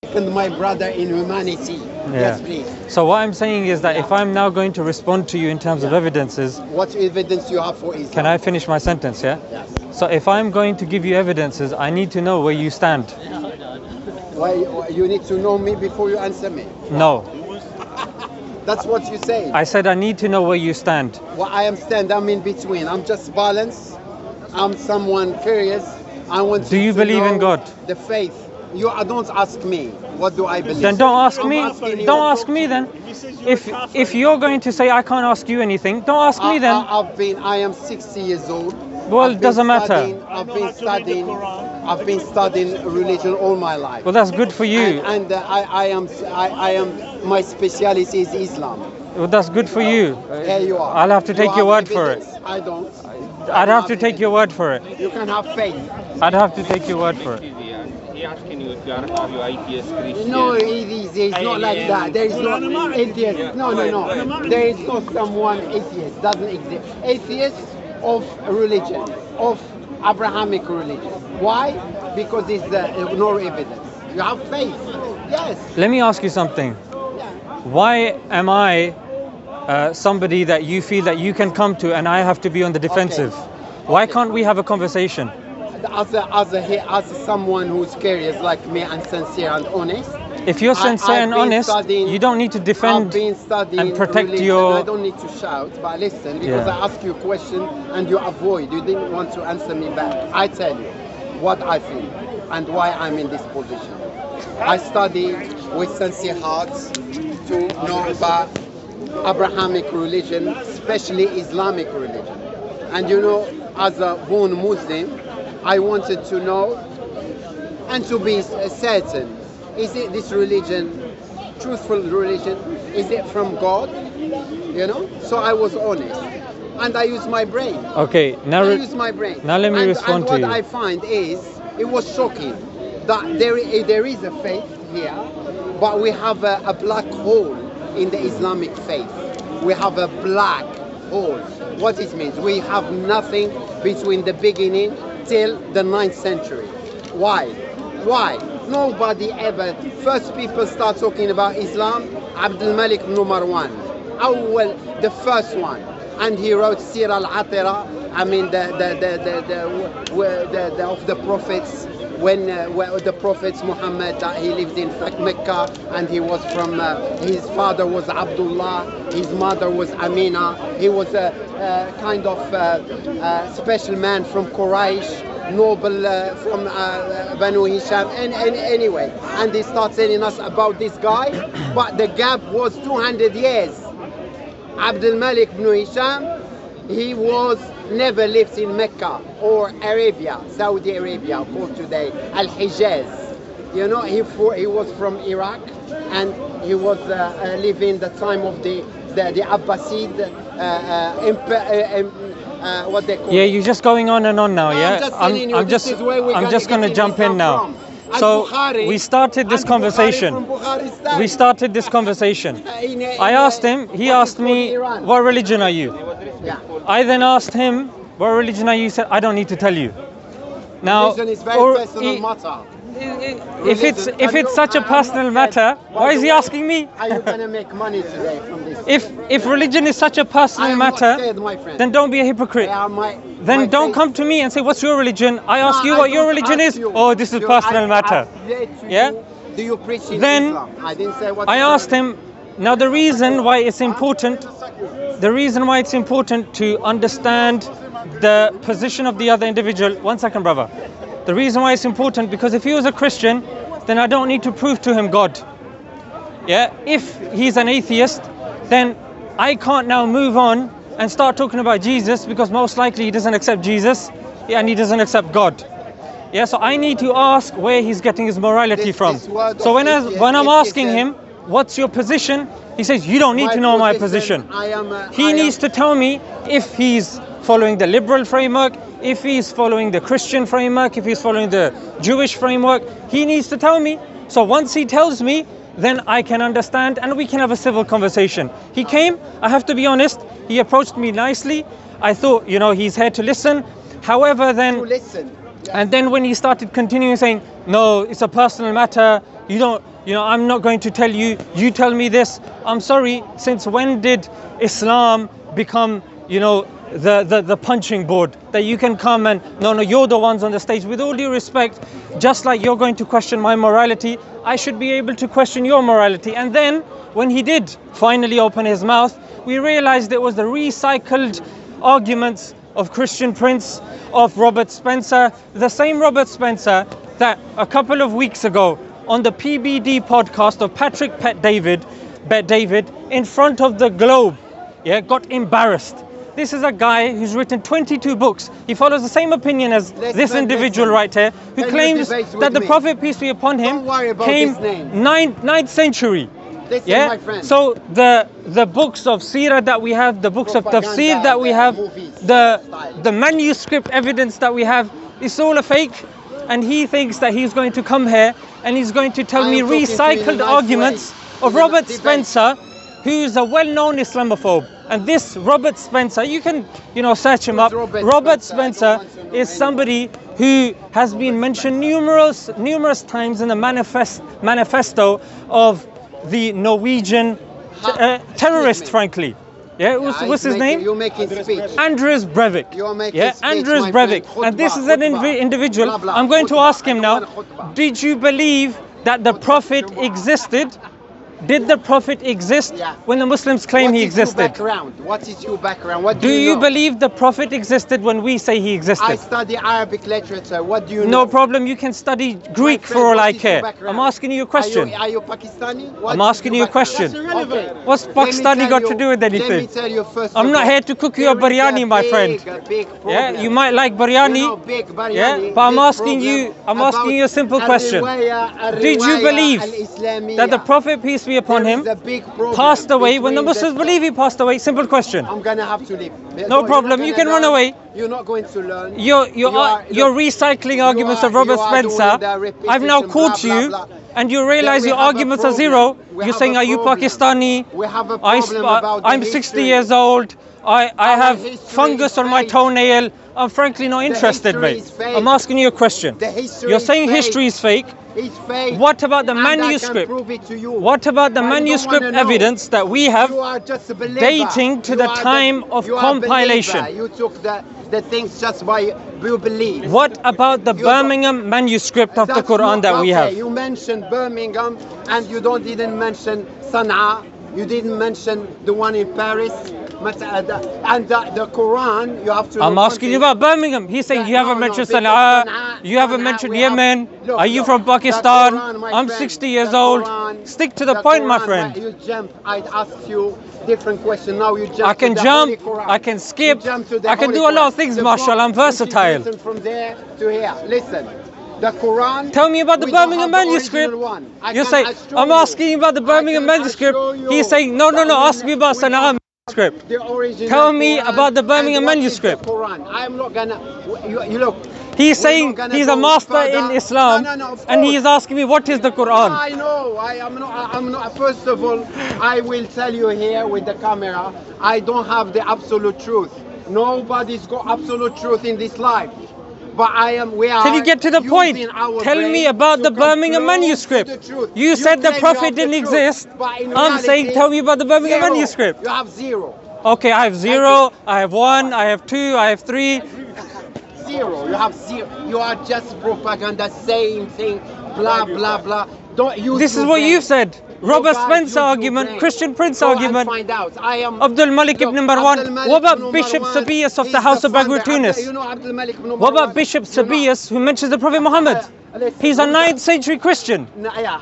second my brother in humanity. Yes, please. So what I'm saying is that if I'm now going to respond to you in terms of evidences, what evidence you have for Islam? Can I finish my sentence? Yeah. Yes. So if I'm going to give you evidences, I need to know where you stand. Why you need to know me before you answer me? No. That's what you say. I said I need to know where you stand. Well, I am I'm in between. I'm just balanced. I'm someone curious. I want to Do you believe in God? The faith. You don't ask me. What do I believe? Then don't ask me. Don't ask me then. If you're going to say I can't ask you anything, don't ask me then. I am 60 years old. Well, it doesn't matter. I've been studying religion all my life. Well, that's good for you. And I am my specialty is Islam. Well, that's good for you. Here you are. I'll have to take your word for it. I don't. I'd have to take your word for it. You can have faith. I'd have to take your word for it. He asking you if you are atheist, Christian. No, it's not like that. There is no atheist. No. There is no someone atheist. Doesn't exist. Atheist of religion, of Abrahamic religion. Why? Because it's no evidence. You have faith. Yes. Let me ask you something. Why am I somebody that you feel that you can come to and I have to be on the defensive? Why can't we have a conversation? As someone who's curious like me and sincere and honest. If you're sincere and honest, you don't need to defend and protect your... I don't need to shout, but listen, because I ask you a question and you avoid. You didn't want to answer me back. I tell you what I feel and why I'm in this position. I study with sincere hearts to know about Abrahamic religion, especially Islamic religion. And you know, as a born Muslim, I wanted to know and to be certain, is it this religion, truthful religion, is it from God? You know? So I was honest. And I used my brain. Okay, now I used my brain. Now let me respond to you. And what I find is, it was shocking that there is a faith here, but we have a black hole in the Islamic faith. We have a black hole. What it means? We have nothing between the beginning till the 9th century. Why? Nobody ever. First people start talking about Islam, Abdul Malik ibn Marwan. The first one. And he wrote Sir al-Atira, I mean of the prophets, when the prophets Muhammad, he lived in Mecca, and he was from, his father was Abdullah, his mother was Amina. He was a kind of special man from Quraysh, noble from Banu Hisham, and anyway, and they start telling us about this guy, but the gap was 200 years. Abdul Malik ibn Hisham, he was never lived in Mecca or Arabia, Saudi Arabia, called today Al-Hijaz. You know, he was from Iraq, and he was living the time of the Abbasid what they call. Yeah, you're just going on and on now. I'm just going to jump in now. So we started this conversation. I asked him, he asked me, what religion are you? I then asked him, what religion are you? He said, I don't need to tell you. Now, religion is very personal matter. If it's such a personal matter, why is he asking me? Are you going to make money today from this? If religion is such a personal matter, then don't be a hypocrite. Then don't come to me and say, what's your religion? I ask you what your religion is. Oh, this is personal matter. Yeah? Do you preach in Islam? I didn't say what. I asked him, now the reason why it's important to understand the position of the other individual. One second, brother. The reason why it's important, because if he was a Christian, then I don't need to prove to him God. Yeah? If he's an atheist, then I can't now move on and start talking about Jesus, because most likely he doesn't accept Jesus and he doesn't accept God. Yeah, so I need to ask where he's getting his morality from. So when I'm asking him, what's your position? He says, you don't need to know my position. He needs to tell me if he's following the liberal framework, if he's following the Christian framework, if he's following the Jewish framework. He needs to tell me. So once he tells me, then I can understand and we can have a civil conversation. He came, I have to be honest, he approached me nicely. I thought, he's here to listen. However, then... To listen. And then when he started continuing saying, no, it's a personal matter, I'm not going to tell you, you tell me this. I'm sorry, since when did Islam become, the punching board that you can come and, no, you're the ones on the stage. With all due respect, just like you're going to question my morality, I should be able to question your morality. And then, when he did finally open his mouth, we realized it was the recycled arguments of Christian Prince, of Robert Spencer, the same Robert Spencer that a couple of weeks ago on the PBD podcast of Patrick Bet David, in front of the Globe, got embarrassed. This is a guy who's written 22 books. He follows the same opinion as this individual right here, who claims that the Prophet, peace be upon him, came 9th century. My friend. So the books of Seerah that we have, the books of Tafsir that we have, the manuscript evidence that we have, it's all a fake. And he thinks that he's going to come here and he's going to tell me recycled arguments of Robert Spencer, who's a well-known Islamophobe. And this Robert Spencer, you can, search him up. Robert Spencer is somebody who has been mentioned numerous times in the manifesto of the Norwegian terrorist, frankly. What's his name? You're making speech. Anders Breivik. You're making speech, Anders my Breivik. friend. And this is an individual. I'm going to ask him now, did you believe that the Prophet existed? Did the Prophet exist when the Muslims claim he existed? What is your background? What do you believe the Prophet existed when we say he existed? I study Arabic literature. What do you know? No problem. You can study Greek for all I care. I'm asking you a question. Are you Pakistani? I'm asking you a question. Okay. What's Pakistani got to do with anything? Let me tell you first. I'm not here to cook you a biryani, my friend. You might like biryani. Big biryani. But I'm asking you a simple question. Did you believe that the Prophet, peace be upon him, passed away when the Muslims believe he passed away? Simple question. I'm gonna have to leave. No problem. You can run away. You're not going to learn. You're recycling arguments of Robert Spencer. I've now caught you, and you realize your arguments are zero. You're saying, are you Pakistani? We have a problem about the I'm 60 years old. I have fungus on my toenail. I'm frankly not interested, mate. I'm asking you a question. You're saying history is fake. It's fake. What about the And manuscript? I can prove it to you. What about the But you don't manuscript wanna know. evidence that we have You are just a believer. dating to You the are time of you are a compilation? believer. You took the things just by you believe. What about the Birmingham manuscript of the That's not- Quran that we okay, have? You mentioned Birmingham and you didn't mention Sana'a. You didn't mention the one in Paris. And the Quran, you have to. I'm asking you about Birmingham. He's saying you haven't mentioned Sana'a, you haven't mentioned Yemen. Are you from Pakistan? I'm 60 years old. Stick to the point, my friend. You jump. I'd ask you different question. Now you jump. I can to the jump, Holy Quran. I can skip, You jump to the I can Holy do a lot of Quran. things, The Marshall. book I'm versatile. which is written from there to here. Listen. The Quran. Tell me about the we don't Birmingham have the manuscript. original one. You're saying, I'm asking you about the Birmingham manuscript. He's saying, no, ask me about Sana'a manuscript. The original Tell me Quran about the Birmingham and what is manuscript. The Quran. I'm not gonna. You look. He's we're saying not gonna he's a go master further. in Islam, No, of and course. he's asking me what is the Quran. I know. I'm not. First of all, I will tell you here with the camera. I don't have the absolute truth. Nobody's got absolute truth in this life. But we are. Can you get to the point? Tell me about the Birmingham manuscript. You said the Prophet didn't exist. I'm saying, tell me about the Birmingham manuscript. You have zero. Okay, I have 0, I have 1, I have 2, I have 3. Zero. You have zero. You are just propaganda, saying thing, blah blah blah. Don't use. This is what you said. Robert Spencer argument, Christian Prince argument, Find out. I am Abdul Malik ibn Marwan. What about Bishop Sabius of the House of Baghdad, Tunis? You know Abdul Malik ibn Marwan? What about Bishop Sabius who mentions the Prophet Muhammad? He's a 9th century Christian.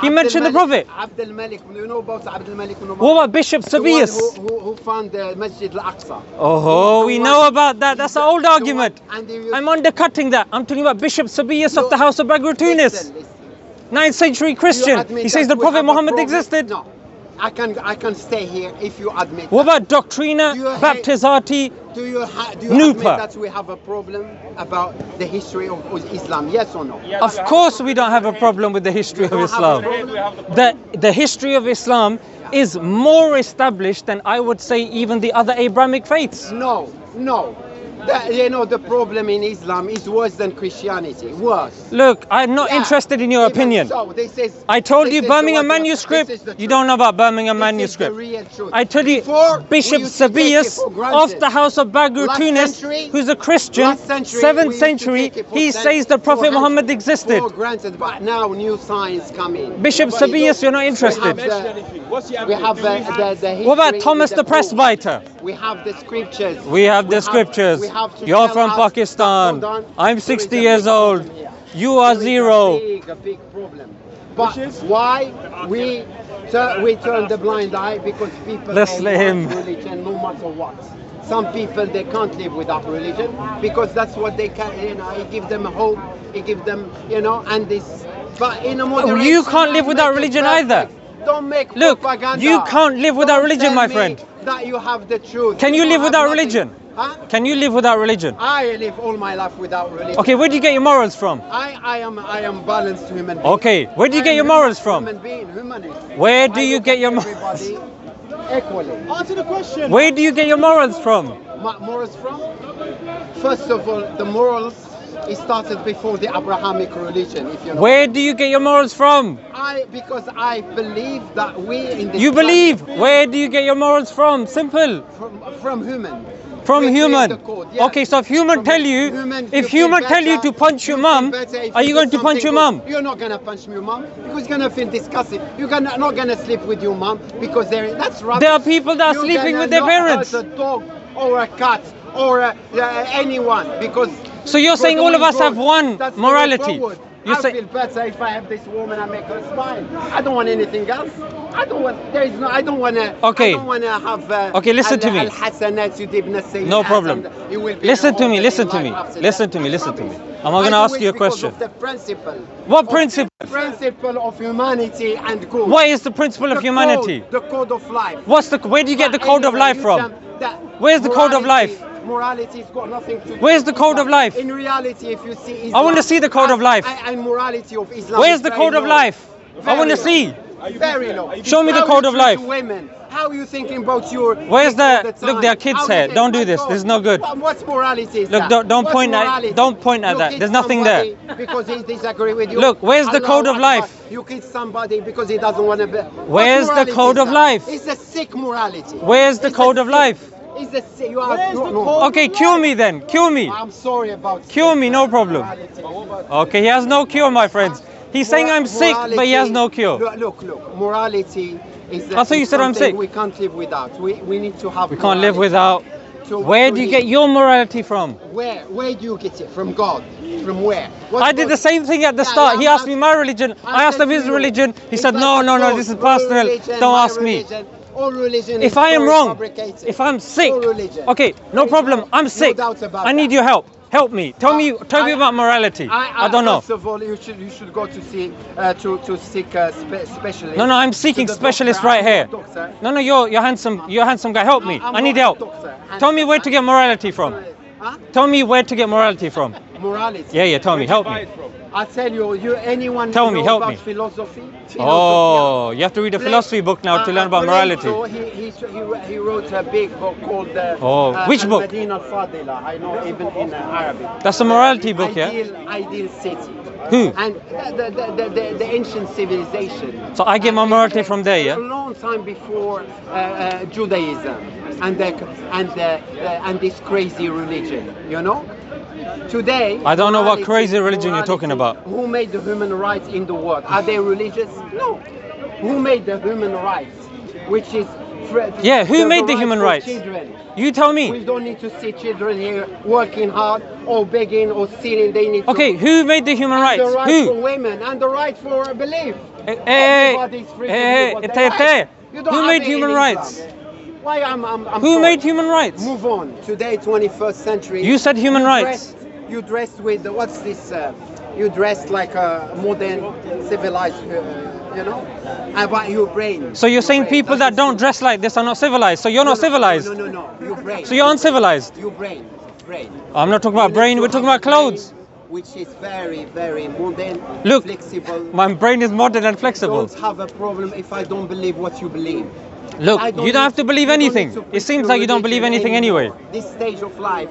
He mentioned the Prophet. Abdul Malik, you know about Abdul Malik ibn Marwan? What about Bishop Sabius? Who found the Masjid al-Aqsa? Oh, we know about that. That's an old argument. I'm undercutting that. I'm talking about Bishop Sabius of the House of Baghdad, Tunis. 9th century Christian. He says the Prophet Muhammad existed. No, I can stay here if you admit. What about Doctrina Baptizati Do you Nupa? admit that we have a problem about the history of Islam? Yes or no? Of course we don't have a problem with the history of Islam. The history of Islam is more established than I would say even the other Abrahamic faiths. No. The problem in Islam is worse than Christianity. Worse. Look, I'm not interested in your opinion. So, I told you Birmingham manuscript. You don't know about Birmingham manuscript. I tell you, Bishop Sabius of the House of Bagur, Tunis, who's a Christian, 7th century, he says the Prophet Muhammad existed. Granted, but now new science come in. Bishop Sabius, you're not interested. We have the history. What about Thomas the Presbyter? We have the scriptures. We have the scriptures. You're from Pakistan. I'm 60 years old. You are zero. A big problem. But why we turn the blind eye? Because people hate religion no matter what. Some people, they can't live without religion because that's what they can. It gives them a hope. It gives them, and this. But in a modern you can't live without religion either. Don't make Look, propaganda. you can't live without religion, my friend. That you have the truth. Can you live without religion? Huh? Can you live without religion? I live all my life without religion. Okay, where do you get your morals from? I am balanced human being. Okay, where do you get your morals from? Humanist. Where do you get your morals? Everybody equally. Answer the question. Where do you get your morals from? Morals from? First of all, the morals. It started before the Abrahamic religion, if you know. Where do you get your morals from? Because I believe that we in this You believe? Where do you get your morals from? Simple. From human. From human. Yes. Okay, so if human tell you, to punch your mum, are you going to punch your mum? You're not gonna punch your mum because you're gonna feel disgusted. You're not gonna sleep with your mum because that's rubbish. There are people that are sleeping with their parents. A dog or a cat or anyone because. So you're saying all of us have one morality? I feel better if I have this woman and make her smile. I don't want anything else. I don't want to. Okay. I don't want to have. Okay, listen to me. No problem. Listen to me. Listen to me. Listen to me. Listen to me. I'm going to ask you a question. The principle. What principle? The principle of humanity and good. What is the principle of humanity? The code of life. Where do you get the code of life from? Where's the code of life? Morality's got nothing to do. Where's the code of life? In reality, if you see Islam, I want to see the code of life. And morality of Islam. Where's the code of life? I want to see. Very low. Show me the code of life. Women. How are you thinking about your? Where's the? Look, there are kids here. Don't do this. This is no good. What's morality? Look, don't point at. Don't point at that. There's nothing there. Because he disagree with you. Look, where's the code of life? You kiss somebody because he doesn't want to be. Where's the code of life? It's a sick morality. Where's the code of life? Okay, cure me then. Cure me. I'm sorry about. Cure me, no problem. Okay, he has no cure, my friends. He's saying I'm sick, but he has no cure. Look. Morality is. I thought you said I'm sick. We can't live without. We need to have. We can't live without. Where do you get your morality from? Where do you get it? From God? From where? I did the same thing at the start. He asked me my religion. I asked him his religion. He said, no, this is personal. Don't ask me. All religion if I am wrong, if I'm sick, okay, no problem. I'm sick. I need your help. Help me. Tell me about morality. I don't know. First of all, you should go to see to seek a specialist. No, I'm seeking specialist right here. No, you're handsome. You're a handsome guy. Help me. I need help. Tell me where to get morality from. Tell me where to get morality from. Morality. Yeah. Tell me. Help me. I tell you, anyone tell me, help about me. Philosophy? Oh, you have to read a philosophy book now to learn about morality. So he wrote a big book called which book? Medina Fadila. I know even in Arabic. That's a morality book, yeah? Ideal city. Who? And the ancient civilization. So I get my morality from there, yeah? A long time before Judaism and this crazy religion, you know? Today, I don't know what crazy religion you're talking about. Who made the human rights in the world? Are they religious? No. Who made the human rights? Which is who made the human rights? Children. You tell me. We don't need to see children here working hard or begging or stealing. They need. Okay, who made the human rights? The right for women and the right for belief. Everybody's free to do what they like. Who made human rights? Why I'm Who made human rights? Move on. Today, 21st century. You said human rights. You dressed with what's this? You dressed like a modern, civilized, about your brain. So you're saying people that don't dress like this are not civilized. So you're not civilized. No. Your brain. So you're uncivilized. Your brain. I'm not talking about brain. We're talking about clothes. Which is very, very modern, Look, flexible. My brain is modern and flexible. Don't have a problem if I don't believe what you believe. Look, you don't have to believe anything. It seems like you don't believe anything anyway. This stage of life,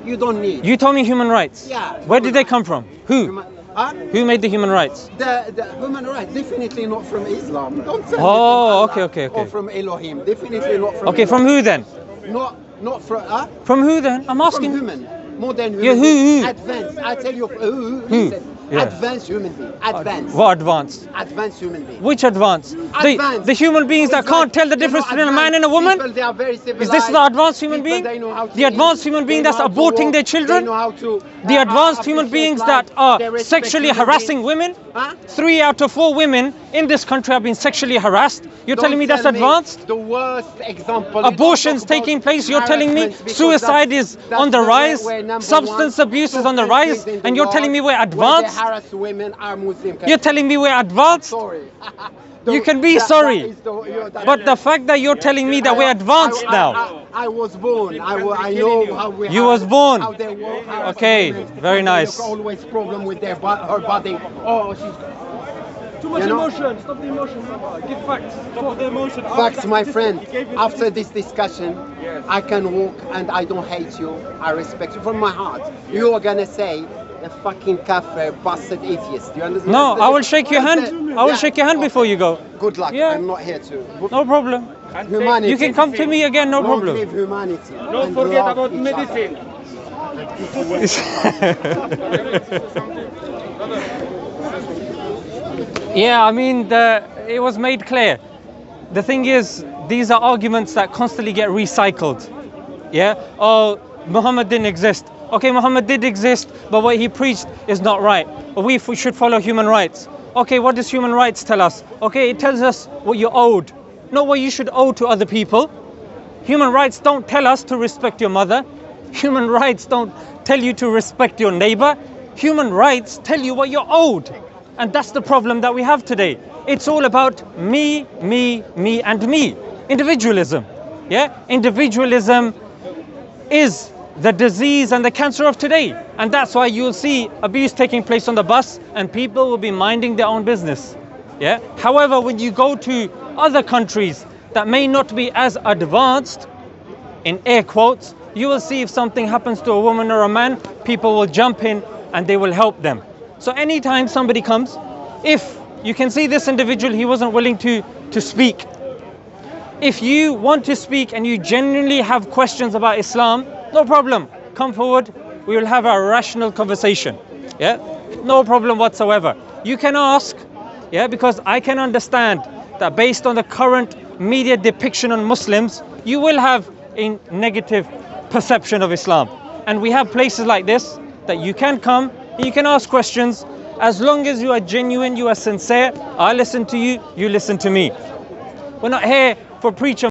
You don't need. You told me human rights. Yeah. Where did they come from? Who? Huh? Who made the human rights? The human rights, definitely not from Islam. Don't say Oh, anything okay. Or from Elohim, definitely not from. Okay, from who then? Not from. Huh? From who then? I'm From asking. human, more than human. Yeah, who? Advanced. I tell you, listen. Yeah. Advanced human being. Advanced. What advanced? Advanced human being. Which advanced? Advanced. The human beings that It's can't like, tell the you know, difference between a man and a advanced woman? people, they are very civilized. Is this the advanced human People, being? they know how to The advanced eat, human being they that's know how to aborting walk, their children? They know how to, The advanced human appreciate beings life, that they are respect sexually human harassing beings. women? Huh? 3 out of 4 women in this country have been sexually harassed. You're Don't telling me that's tell me advanced? The worst example. Abortions taking place, you're telling me suicide is on the rise, substance abuse is on the rise, and you're telling me we're advanced? Where they harass women are Muslim countries. You're telling me we're advanced? Sorry. You can be sorry. But the fact that you're telling me that we're advanced now. I was born. I know how we. You was born. How they work, how Okay, women, very and nice. there's always problem with her body. Oh, she's. Too much You know? emotion. Stop the emotion, brother. Give facts. Stop the emotion. Facts, my friend. After this discussion, I can walk and I don't hate you. I respect you from my heart. You are gonna say a fucking kafir, bastard atheist. Do you understand? No, I will shake your hand. I will Yeah. shake your hand before you go. Good luck. Yeah. I'm not here to. No problem. Humanity. You can come to me again, no Long problem. live humanity. Don't and forget love about each medicine. Yeah, I mean, it was made clear. The thing is, these are arguments that constantly get recycled. Yeah? Oh, Muhammad didn't exist. Okay, Muhammad did exist, but what he preached is not right. But we should follow human rights. Okay, what does human rights tell us? Okay, it tells us what you're owed, not what you should owe to other people. Human rights don't tell us to respect your mother. Human rights don't tell you to respect your neighbor. Human rights tell you what you're owed. And that's the problem that we have today. It's all about me, and me. Individualism. Yeah? Individualism is the disease and the cancer of today. And that's why you'll see abuse taking place on the bus and people will be minding their own business. Yeah? However, when you go to other countries that may not be as advanced, in air quotes, you will see if something happens to a woman or a man, people will jump in and they will help them. So anytime somebody comes, if you can see this individual, he wasn't willing to speak. If you want to speak and you genuinely have questions about Islam, no problem. Come forward, we will have a rational conversation. Yeah, no problem whatsoever. You can ask, yeah, because I can understand that based on the current media depiction on Muslims, you will have a negative perception of Islam. And we have places like this that you can come, you can ask questions. As long as you are genuine, you are sincere, I listen to you, you listen to me. We're not here for preacher